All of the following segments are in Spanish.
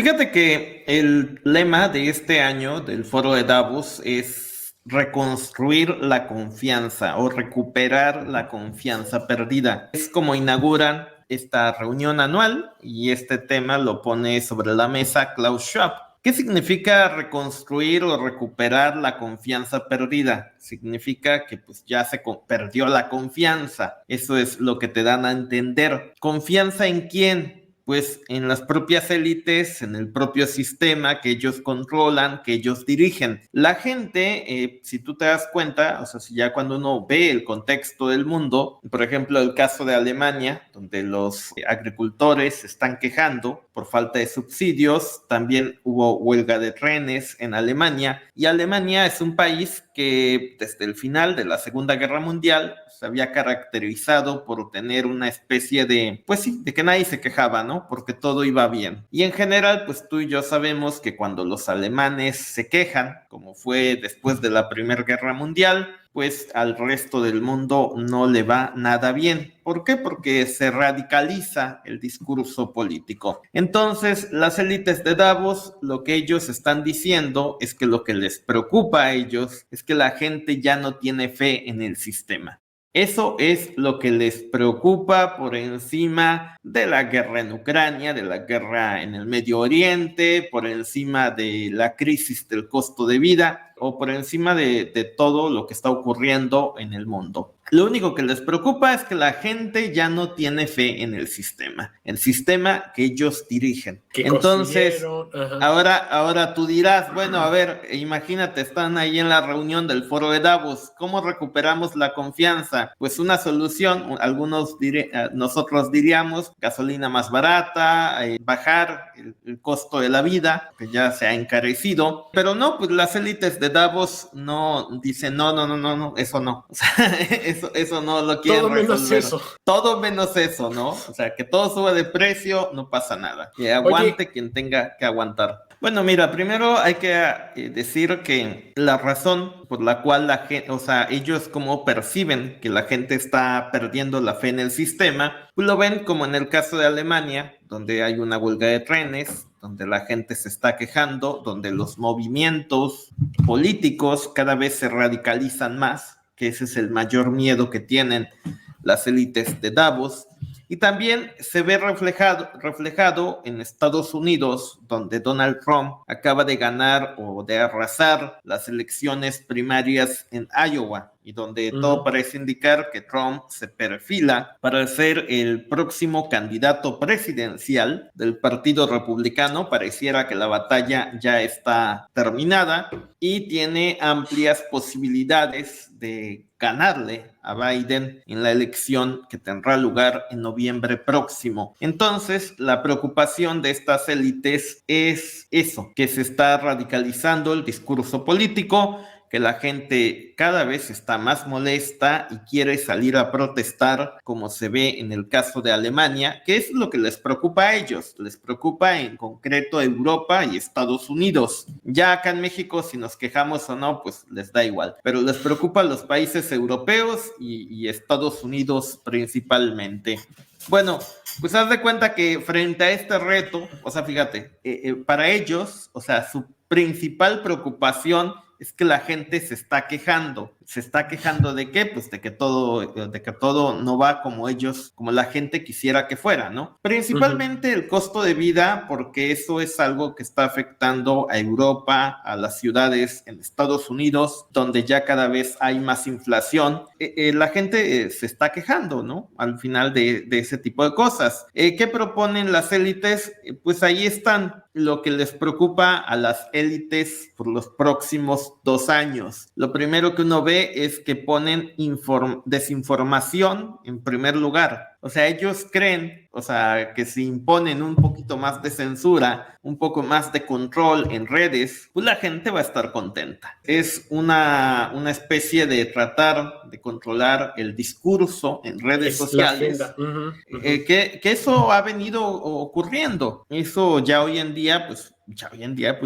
Fíjate que el lema de este año del Foro de Davos es reconstruir la confianza o recuperar la confianza perdida. Es como inauguran esta reunión anual y este tema lo pone sobre la mesa Klaus Schwab. ¿Qué significa reconstruir o recuperar la confianza perdida? Significa que pues ya perdió la confianza. Eso es lo que te dan a entender. ¿Confianza en quién? Pues en las propias élites, en el propio sistema que ellos controlan, que ellos dirigen. La gente, si tú te das cuenta, o sea, si ya cuando uno ve el contexto del mundo, por ejemplo, el caso de Alemania, donde los agricultores se están quejando por falta de subsidios, también hubo huelga de trenes en Alemania, y Alemania es un país que desde el final de la Segunda Guerra Mundial se había caracterizado por tener una especie de, pues sí, de que nadie se quejaba, ¿no? Porque todo iba bien. Y en general, pues tú y yo sabemos que cuando los alemanes se quejan, como fue después de la Primera Guerra Mundial, pues al resto del mundo no le va nada bien. ¿Por qué? Porque se radicaliza el discurso político. Entonces, las élites de Davos, lo que ellos están diciendo es que lo que les preocupa a ellos es que la gente ya no tiene fe en el sistema. Eso es lo que les preocupa por encima de la guerra en Ucrania, de la guerra en el Medio Oriente, por encima de la crisis del costo de vida o por encima de todo lo que está ocurriendo en el mundo. Lo único que les preocupa es que la gente ya no tiene fe en el sistema que ellos dirigen. Que Entonces, construyeron. ahora tú dirás, bueno, a ver, imagínate, están ahí en la reunión del Foro de Davos, ¿cómo recuperamos la confianza? Pues una solución, nosotros diríamos, gasolina más barata, bajar el costo de la vida, que ya se ha encarecido, pero no, pues las élites de Davos no dicen, no, eso no, o sea, eso no lo quieren Todo menos resolver. eso. Todo menos eso, ¿no? O sea, que todo suba de precio, no pasa nada. Que Oye, aguante quien tenga que aguantar. Bueno, mira, primero hay que decir que la razón por la cual la gente, o sea, ellos como perciben que la gente está perdiendo la fe en el sistema, pues lo ven como en el caso de Alemania, donde hay una huelga de trenes, donde la gente se está quejando, donde los movimientos políticos cada vez se radicalizan más, que ese es el mayor miedo que tienen las élites de Davos. Y también se ve reflejado en Estados Unidos, donde Donald Trump acaba de ganar o de arrasar las elecciones primarias en Iowa, y donde todo parece indicar que Trump se perfila para ser el próximo candidato presidencial del Partido Republicano. Pareciera que la batalla ya está terminada y tiene amplias posibilidades de ganarle a Biden en la elección que tendrá lugar en noviembre próximo. Entonces, la preocupación de estas élites es eso, que se está radicalizando el discurso político, que la gente cada vez está más molesta y quiere salir a protestar, como se ve en el caso de Alemania, que es lo que les preocupa a ellos. Les preocupa en concreto a Europa y Estados Unidos. Ya acá en México, si nos quejamos o no, pues les da igual. Pero les preocupa a los países europeos y Estados Unidos principalmente. Bueno, pues haz de cuenta que frente a este reto, o sea, fíjate, para ellos, o sea, su principal preocupación es que la gente se está quejando. ¿Se está quejando de qué? Pues de que todo no va como ellos, como la gente quisiera que fuera, ¿no? Principalmente el costo de vida, porque eso es algo que está afectando a Europa, a las ciudades en Estados Unidos, donde ya cada vez hay más inflación. La gente se está quejando, ¿no? Al final de ese tipo de cosas. ¿Qué proponen las élites? Pues ahí están. Lo que les preocupa a las élites por los próximos 2 años. Lo primero que uno ve es que ponen desinformación en primer lugar. O sea, ellos creen, o sea, que si imponen un poquito más de censura, un poco más de control en redes, pues la gente va a estar contenta. Es una especie de tratar de controlar el discurso en redes sociales. La agenda. Que eso ha venido ocurriendo. Eso ya hoy en día, pues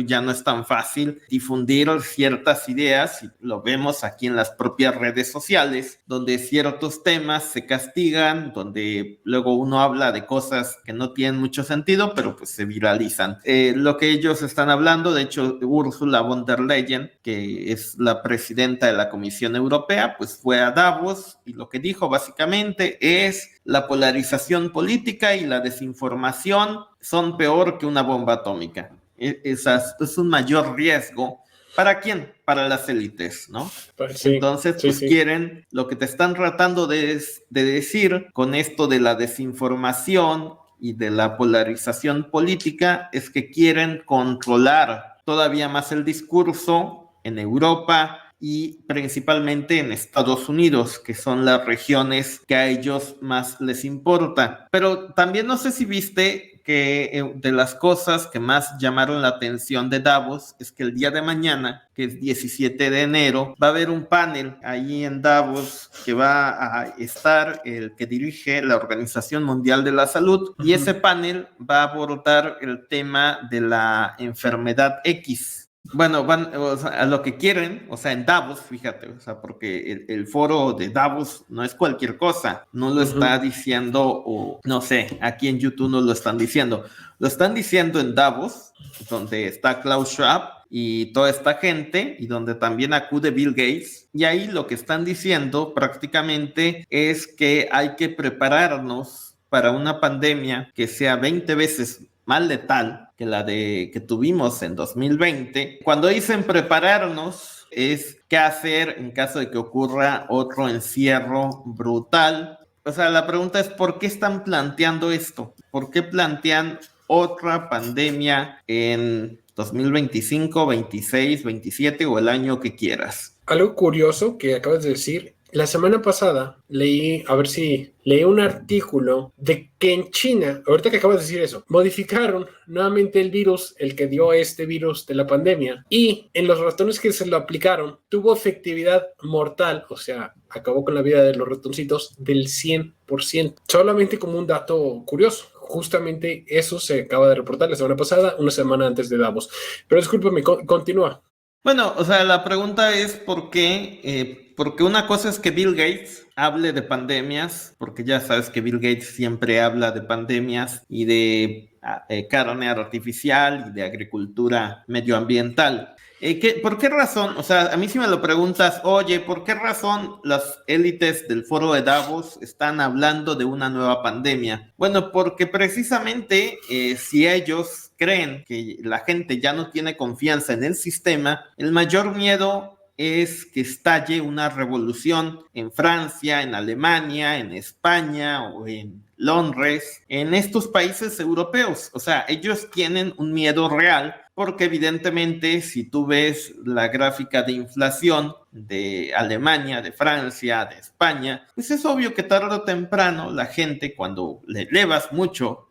ya no es tan fácil difundir ciertas ideas, y lo vemos aquí en las propias redes sociales, donde ciertos temas se castigan, donde donde luego uno habla de cosas que no tienen mucho sentido, pero pues se viralizan. Lo que ellos están hablando, de hecho, Ursula von der Leyen, que es la presidenta de la Comisión Europea, pues fue a Davos y lo que dijo básicamente es la polarización política y la desinformación son peor que una bomba atómica. Es un mayor riesgo. ¿Para quién? Para las élites, ¿no? Sí, entonces, sí, pues sí. quieren, lo que te están tratando de decir con esto de la desinformación y de la polarización política es que quieren controlar todavía más el discurso en Europa y principalmente en Estados Unidos, que son las regiones que a ellos más les importa. Pero también no sé si viste que de las cosas que más llamaron la atención de Davos es que el día de mañana, que es 17 de enero, va a haber un panel ahí en Davos que va a estar el que dirige la Organización Mundial de la Salud y ese panel va a abordar el tema de la enfermedad X. Bueno, van o sea, a lo que quieren, o sea, en Davos, fíjate, o sea, porque el foro de Davos no es cualquier cosa, no lo está diciendo, o no sé, aquí en YouTube no lo están diciendo, lo están diciendo en Davos, donde está Klaus Schwab y toda esta gente, y donde también acude Bill Gates, y ahí lo que están diciendo prácticamente es que hay que prepararnos para una pandemia que sea 20 veces más letal que la que tuvimos en 2020. Cuando dicen prepararnos, es qué hacer en caso de que ocurra otro encierro brutal. O sea, la pregunta es, ¿por qué están planteando esto? ¿Por qué plantean otra pandemia en 2025, 26, 27 o el año que quieras? Algo curioso que acabas de decir, la semana pasada leí un artículo de que en China, ahorita que acabas de decir eso, modificaron nuevamente el virus, el que dio este virus de la pandemia, y en los ratones que se lo aplicaron, tuvo efectividad mortal, o sea, acabó con la vida de los ratoncitos del 100%. Solamente como un dato curioso. Justamente eso se acaba de reportar la semana pasada, una semana antes de Davos. Pero discúlpame, continúa. Bueno, o sea, la pregunta es por qué, porque una cosa es que Bill Gates hable de pandemias, porque ya sabes que Bill Gates siempre habla de pandemias y de carne artificial y de agricultura medioambiental. ¿Por qué razón? O sea, a mí si me lo preguntas, oye, ¿por qué razón las élites del foro de Davos están hablando de una nueva pandemia? Bueno, porque precisamente si ellos creen que la gente ya no tiene confianza en el sistema, el mayor miedo es que estalle una revolución en Francia, en Alemania, en España o en Londres, en estos países europeos. O sea, ellos tienen un miedo real porque evidentemente si tú ves la gráfica de inflación de Alemania, de Francia, de España, pues es obvio que tarde o temprano la gente cuando le elevas mucho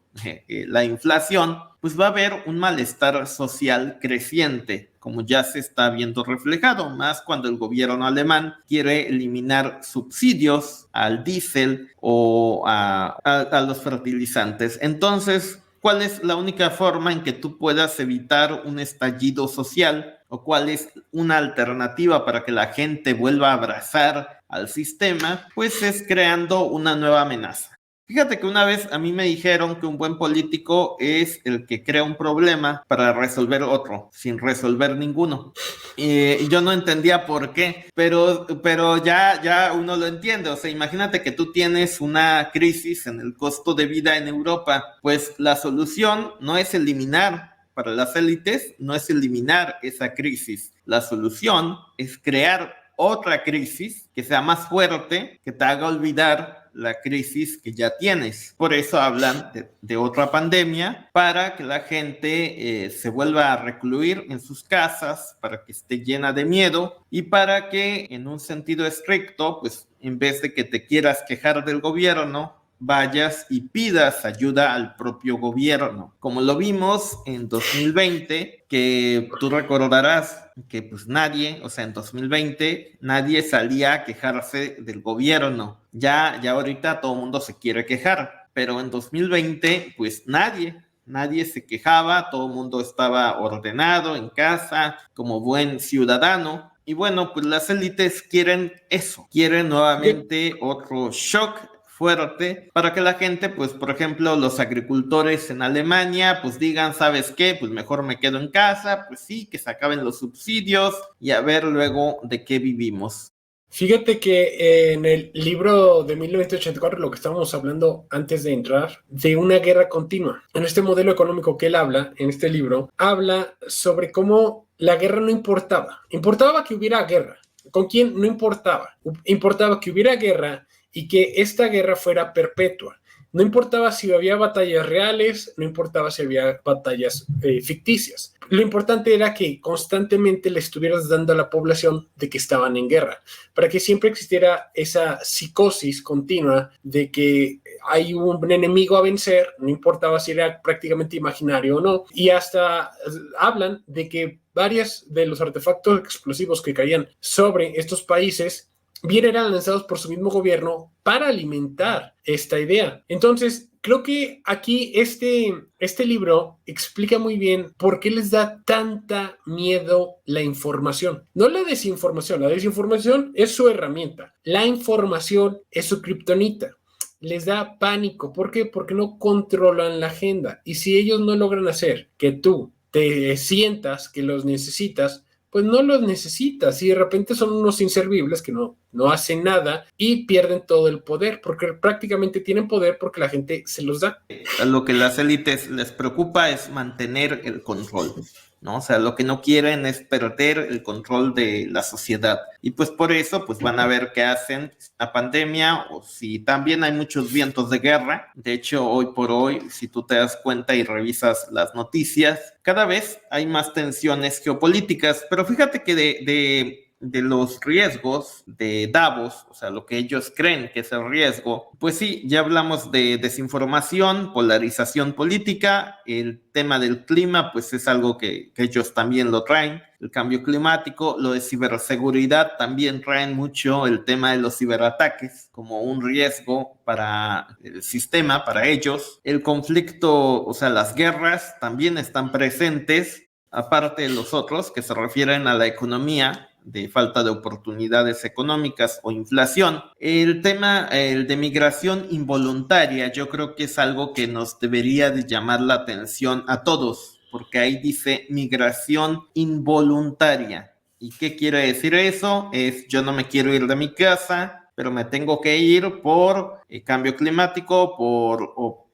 la inflación, pues va a haber un malestar social creciente, como ya se está viendo reflejado, más cuando el gobierno alemán quiere eliminar subsidios al diésel o a los fertilizantes. Entonces, ¿cuál es la única forma en que tú puedas evitar un estallido social? ¿O cuál es una alternativa para que la gente vuelva a abrazar al sistema? Pues es creando una nueva amenaza. Fíjate que una vez a mí me dijeron que un buen político es el que crea un problema para resolver otro, sin resolver ninguno. Y yo no entendía por qué, pero ya uno lo entiende. O sea, imagínate que tú tienes una crisis en el costo de vida en Europa, pues la solución no es eliminar para las élites, no es eliminar esa crisis. La solución es crear otra crisis que sea más fuerte, que te haga olvidar la crisis que ya tienes. Por eso hablan de otra pandemia, para que la gente se vuelva a recluir en sus casas, para que esté llena de miedo y para que en un sentido estricto, pues en vez de que te quieras quejar del gobierno, vayas y pidas ayuda al propio gobierno, como lo vimos en 2020, que tú recordarás que pues nadie, o sea, en 2020 nadie salía a quejarse del gobierno. Ya ahorita todo el mundo se quiere quejar, pero en 2020 pues nadie se quejaba, todo el mundo estaba ordenado en casa como buen ciudadano. Y bueno, pues las élites quieren eso, quieren nuevamente otro shock fuerte para que la gente, pues por ejemplo, los agricultores en Alemania, pues digan, ¿sabes qué? Pues mejor me quedo en casa, pues sí, que se acaben los subsidios y a ver luego de qué vivimos. Fíjate que en el libro de 1984, lo que estábamos hablando antes de entrar, de una guerra continua. En este modelo económico que él habla, en este libro, habla sobre cómo la guerra no importaba. Importaba que hubiera guerra. ¿Con quién? No importaba. Importaba que hubiera guerra y que esta guerra fuera perpetua. No importaba si había batallas reales, no importaba si había batallas ficticias. Lo importante era que constantemente le estuvieras dando a la población de que estaban en guerra, para que siempre existiera esa psicosis continua de que hay un enemigo a vencer, no importaba si era prácticamente imaginario o no. Y hasta hablan de que varios de los artefactos explosivos que caían sobre estos países bien eran lanzados por su mismo gobierno para alimentar esta idea. Entonces, creo que aquí este libro explica muy bien por qué les da tanta miedo la información. No la desinformación. La desinformación es su herramienta. La información es su kriptonita. Les da pánico. ¿Por qué? Porque no controlan la agenda. Y si ellos no logran hacer que tú te sientas que los necesitas, pues no los necesitas y de repente son unos inservibles que no hacen nada y pierden todo el poder porque prácticamente tienen poder porque la gente se los da. A lo que las élites les preocupa es mantener el control, ¿no? O sea, lo que no quieren es perder el control de la sociedad. Y pues por eso, pues van a ver qué hacen la pandemia o si también hay muchos vientos de guerra. De hecho, hoy por hoy, si tú te das cuenta y revisas las noticias, cada vez hay más tensiones geopolíticas. Pero fíjate que de los riesgos de Davos, o sea, lo que ellos creen que es el riesgo, pues sí, ya hablamos de desinformación, polarización política, el tema del clima, pues es algo que ellos también lo traen, el cambio climático, lo de ciberseguridad, también traen mucho el tema de los ciberataques como un riesgo para el sistema, para ellos, el conflicto, o sea, las guerras también están presentes, aparte de los otros que se refieren a la economía, de falta de oportunidades económicas o inflación. El tema el de migración involuntaria, yo creo que es algo que nos debería de llamar la atención a todos, porque ahí dice migración involuntaria. ¿Y qué quiere decir eso? Es yo no me quiero ir de mi casa, pero me tengo que ir por cambio climático,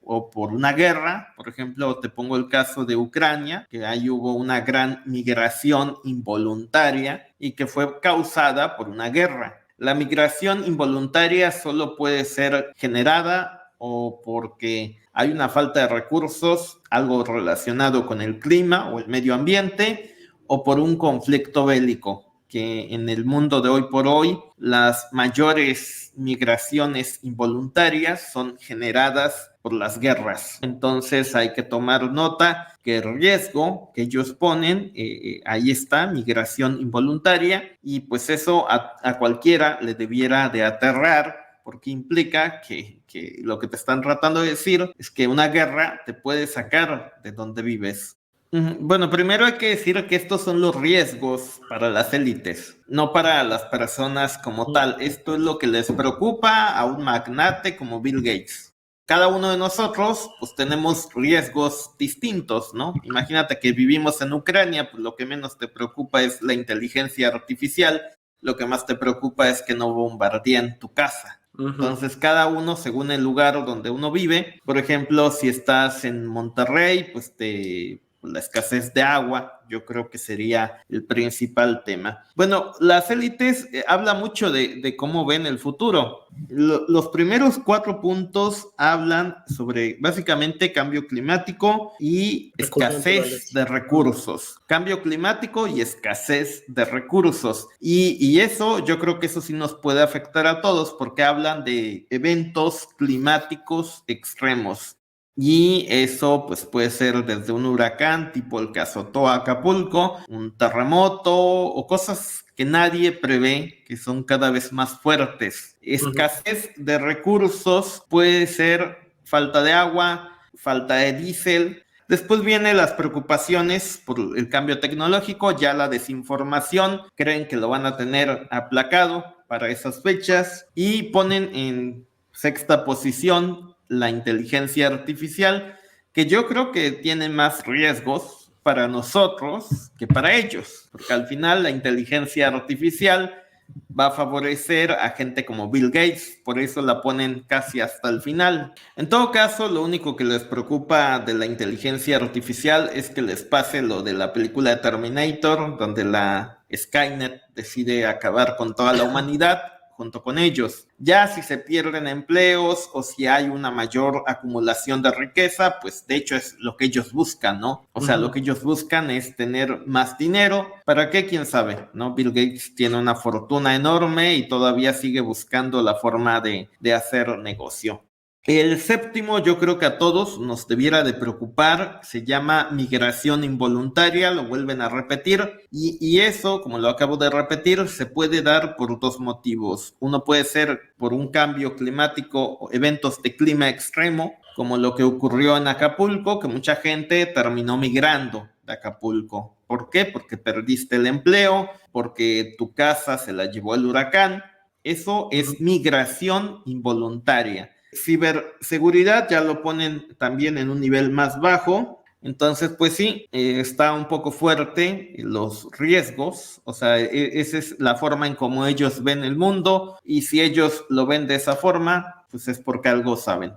o por una guerra. Por ejemplo, te pongo el caso de Ucrania, que ahí hubo una gran migración involuntaria y que fue causada por una guerra. La migración involuntaria solo puede ser generada o porque hay una falta de recursos, algo relacionado con el clima o el medio ambiente, o por un conflicto bélico, que en el mundo de hoy por hoy las mayores migraciones involuntarias son generadas por las guerras. Entonces hay que tomar nota que el riesgo que ellos ponen, ahí está, migración involuntaria, y pues eso a cualquiera le debiera de aterrar, porque implica que lo que te están tratando de decir es que una guerra te puede sacar de donde vives. Bueno, primero hay que decir que estos son los riesgos para las élites, no para las personas como tal. Esto es lo que les preocupa a un magnate como Bill Gates. Cada uno de nosotros, pues tenemos riesgos distintos, ¿no? Imagínate que vivimos en Ucrania, pues lo que menos te preocupa es la inteligencia artificial, lo que más te preocupa es que no bombardeen tu casa. Entonces, cada uno, según el lugar donde uno vive, por ejemplo, si estás en Monterrey, pues la escasez de agua, yo creo que sería el principal tema. Bueno, las élites habla mucho de cómo ven el futuro. Los primeros 4 puntos hablan sobre básicamente cambio climático y escasez de recursos. Cambio climático y escasez de recursos. Y eso, yo creo que eso sí nos puede afectar a todos porque hablan de eventos climáticos extremos. Y eso pues puede ser desde un huracán tipo el que azotó a Acapulco, un terremoto o cosas que nadie prevé, que son cada vez más fuertes. Escasez de recursos puede ser falta de agua, falta de diésel. Después vienen las preocupaciones por el cambio tecnológico, ya la desinformación, creen que lo van a tener aplacado para esas fechas y ponen en sexta posición, la inteligencia artificial, que yo creo que tiene más riesgos para nosotros que para ellos, porque al final la inteligencia artificial va a favorecer a gente como Bill Gates, por eso la ponen casi hasta el final. En todo caso, lo único que les preocupa de la inteligencia artificial es que les pase lo de la película de Terminator, donde la Skynet decide acabar con toda la humanidad junto con ellos. Ya si se pierden empleos o si hay una mayor acumulación de riqueza, pues de hecho es lo que ellos buscan, ¿no? O sea, lo que ellos buscan es tener más dinero. ¿Para qué? ¿Quién sabe? ¿No? Bill Gates tiene una fortuna enorme y todavía sigue buscando la forma de hacer negocio. El séptimo, yo creo que a todos nos debiera de preocupar, se llama migración involuntaria, lo vuelven a repetir, y eso, como lo acabo de repetir, se puede dar por dos motivos. Uno puede ser por un cambio climático o eventos de clima extremo, como lo que ocurrió en Acapulco, que mucha gente terminó migrando de Acapulco. ¿Por qué? Porque perdiste el empleo, porque tu casa se la llevó el huracán. Eso es migración involuntaria. Ciberseguridad ya lo ponen también en un nivel más bajo, entonces pues sí, está un poco fuerte los riesgos, o sea, esa es la forma en cómo ellos ven el mundo y si ellos lo ven de esa forma, pues es porque algo saben.